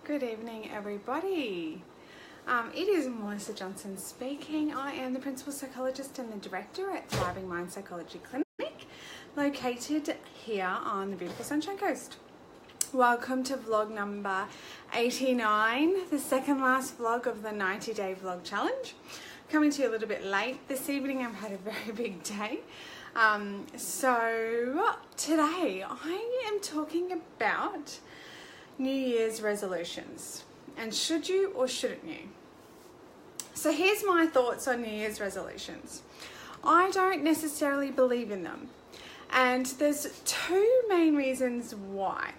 Good evening, everybody. It is Melissa Johnson speaking. I am the Principal Psychologist and the Director at Thriving Mind Psychology Clinic, located here on the beautiful Sunshine Coast. Welcome to vlog number 89, the second last vlog of the 90-day vlog challenge. Coming to you a little bit late this evening. I've had a very big day. So today I am talking about New Year's resolutions, and should you or shouldn't you? So here's my thoughts on New Year's resolutions. I don't necessarily believe in them, and there's two main reasons why.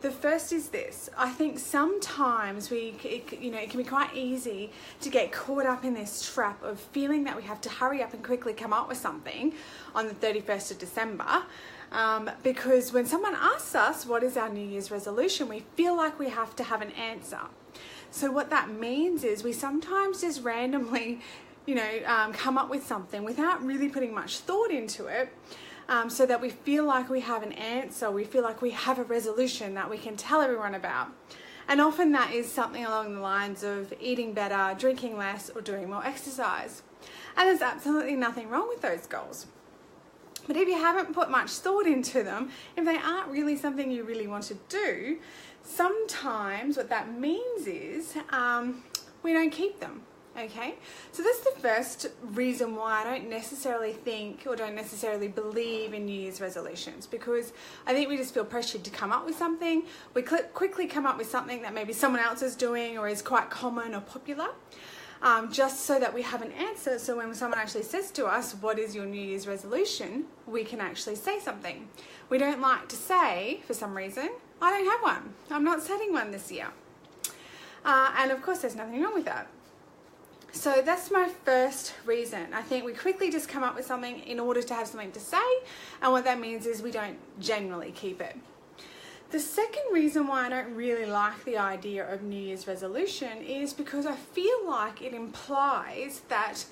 The first is this: I think sometimes it can be quite easy to get caught up in this trap of feeling that we have to hurry up and quickly come up with something on the 31st of December. Because when someone asks us what is our New Year's resolution, we feel like we have to have an answer. So what that means is we sometimes just randomly, come up with something without really putting much thought into it, so that we feel like we have an answer, we feel like we have a resolution that we can tell everyone about. And often that is something along the lines of eating better, drinking less, or doing more exercise. And there's absolutely nothing wrong with those goals. But if you haven't put much thought into them, if they aren't really something you really want to do, sometimes what that means is we don't keep them, okay? So that's the first reason why I don't necessarily think or don't necessarily believe in New Year's resolutions, because I think we just feel pressured to come up with something. We quickly come up with something that maybe someone else is doing or is quite common or popular. Just so that we have an answer, so when someone actually says to us, what is your New Year's resolution, we can actually say something. We don't like to say, for some reason, I don't have one. I'm not setting one this year. And of course there's nothing wrong with that. So that's my first reason. I think we quickly just come up with something in order to have something to say, and what that means is we don't generally keep it. The second reason why I don't really like the idea of New Year's resolution is because I feel like it implies that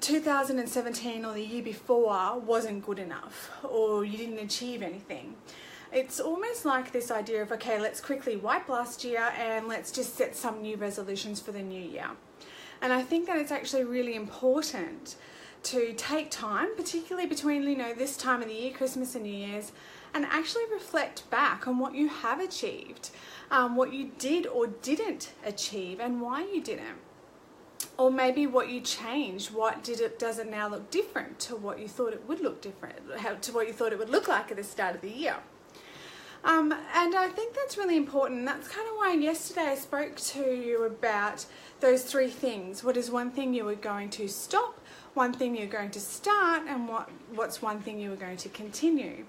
2017 or the year before wasn't good enough, or you didn't achieve anything. It's almost like this idea of, okay, let's quickly wipe last year and let's just set some new resolutions for the new year. And I think that it's actually really important to take time, particularly between this time of the year, Christmas and New Year's, and actually reflect back on what you have achieved, what you did or didn't achieve, and why you didn't. Or maybe what you changed, does it now look different to what you thought it would look different, to what you thought it would look like at the start of the year. And I think that's really important. That's kind of why yesterday I spoke to you about those three things. What is one thing you were going to stop, one thing you're going to start, and what's one thing you were going to continue.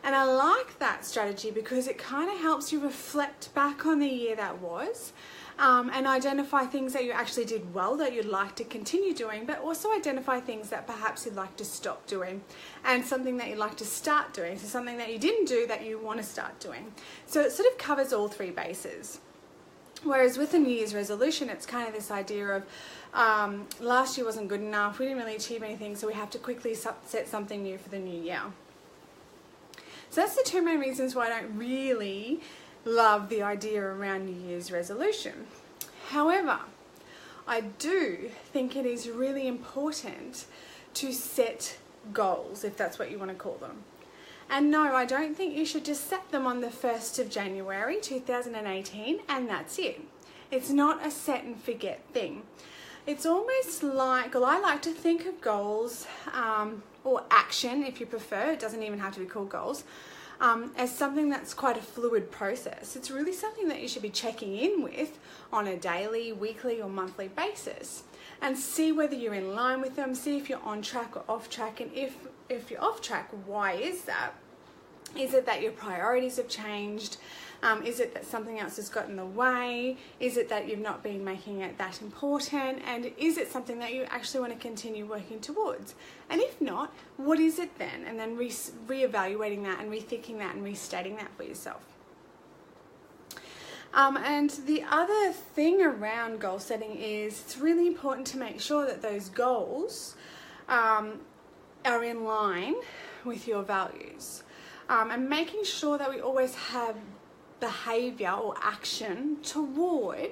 And I like that strategy because it kind of helps you reflect back on the year that was, and identify things that you actually did well that you'd like to continue doing, but also identify things that perhaps you'd like to stop doing, and something that you'd like to start doing, so something that you didn't do that you want to start doing. So it sort of covers all three bases. Whereas with a New Year's resolution, it's kind of this idea of last year wasn't good enough, we didn't really achieve anything, so we have to quickly set something new for the new year. So that's the two main reasons why I don't really love the idea around New Year's resolution. However, I do think it is really important to set goals, if that's what you want to call them. And no, I don't think you should just set them on the 1st of January 2018 and that's it. It's not a set and forget thing. It's almost like, well, I like to think of goals, or action if you prefer, it doesn't even have to be called goals, as something that's quite a fluid process. It's really something that you should be checking in with on a daily, weekly or monthly basis, and see whether you're in line with them, see if you're on track or off track, and if you're off track, why is that? Is it that your priorities have changed? Is it that something else has got in the way? Is it that you've not been making it that important? And is it something that you actually want to continue working towards? And if not, what is it then? And then re-evaluating that and rethinking that and restating that for yourself. And the other thing around goal setting is it's really important to make sure that those goals are in line with your values. And making sure that we always have behavior or action toward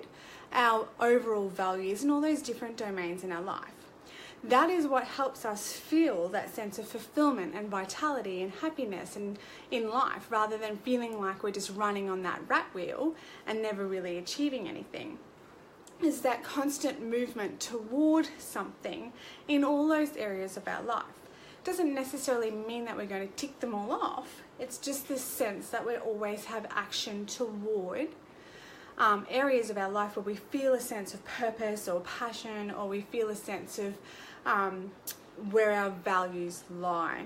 our overall values and all those different domains in our life. That is what helps us feel that sense of fulfillment and vitality and happiness in life, rather than feeling like we're just running on that rat wheel and never really achieving anything. Is that constant movement toward something in all those areas of our life. Doesn't necessarily mean that we're going to tick them all off. It's just this sense that we always have action toward areas of our life where we feel a sense of purpose or passion, or we feel a sense of where our values lie.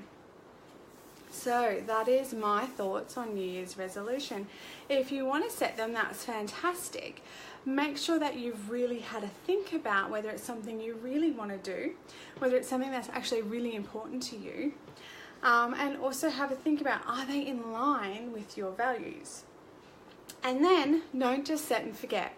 So that is my thoughts on New Year's resolution. If you want to set them, that's fantastic. Make sure that you've really had a think about whether it's something you really want to do, whether it's something that's actually really important to you, and also have a think about, are they in line with your values? And then don't just set and forget.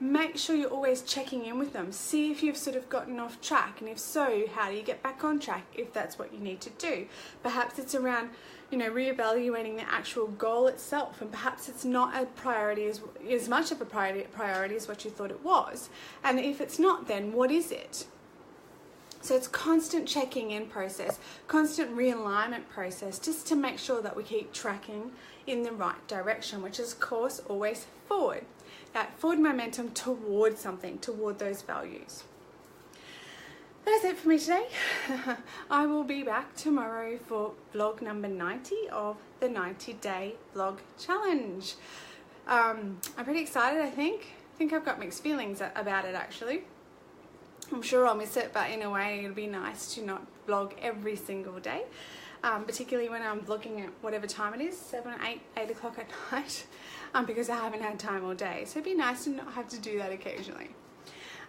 Make sure you're always checking in with them. See if you've sort of gotten off track, and if so, how do you get back on track if that's what you need to do? Perhaps it's around, reevaluating the actual goal itself, and perhaps it's not a priority as much of a priority as what you thought it was. And if it's not, then what is it? So it's constant checking in process, constant realignment process, just to make sure that we keep tracking in the right direction, which is of course always forward. That forward momentum toward something, toward those values. That's it for me today. I will be back tomorrow for vlog number 90 of the 90-day vlog challenge. I'm pretty excited, I think. I've got mixed feelings about it actually. I'm sure I'll miss it, but in a way it'll be nice to not vlog every single day, particularly when I'm vlogging at whatever time it is, 7, 8 o'clock at night, because I haven't had time all day. So it'd be nice to not have to do that occasionally.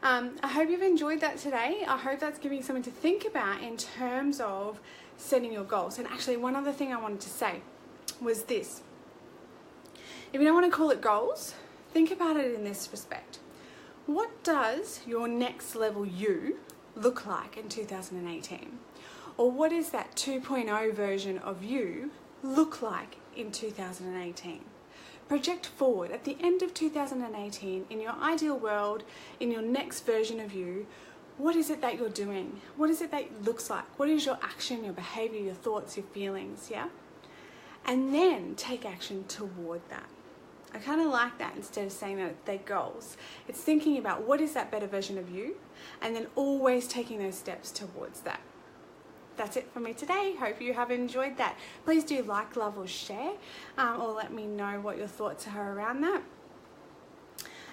I hope you've enjoyed that today. I hope that's giving you something to think about in terms of setting your goals. And actually, one other thing I wanted to say was this. If you don't want to call it goals, think about it in this respect. What does your next level you look like in 2018? Or what is that 2.0 version of you look like in 2018? Project forward at the end of 2018, in your ideal world, in your next version of you. What is it that you're doing? What is it that it looks like? What is your action, your behavior, your thoughts, your feelings, yeah? And then take action toward that. I kind of like that instead of saying that they're goals. It's thinking about what is that better version of you, and then always taking those steps towards that. That's it for me today. Hope you have enjoyed that. Please do like, love, or share, or let me know what your thoughts are around that.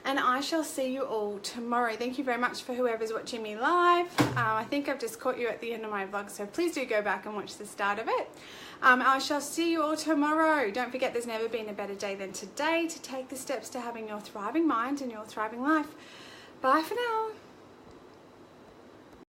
And I shall see you all tomorrow. Thank you very much for whoever's watching me live. I think I've just caught you at the end of my vlog, so please do go back and watch the start of it. I shall see you all tomorrow. Don't forget, there's never been a better day than today to take the steps to having your thriving mind and your thriving life. Bye for now.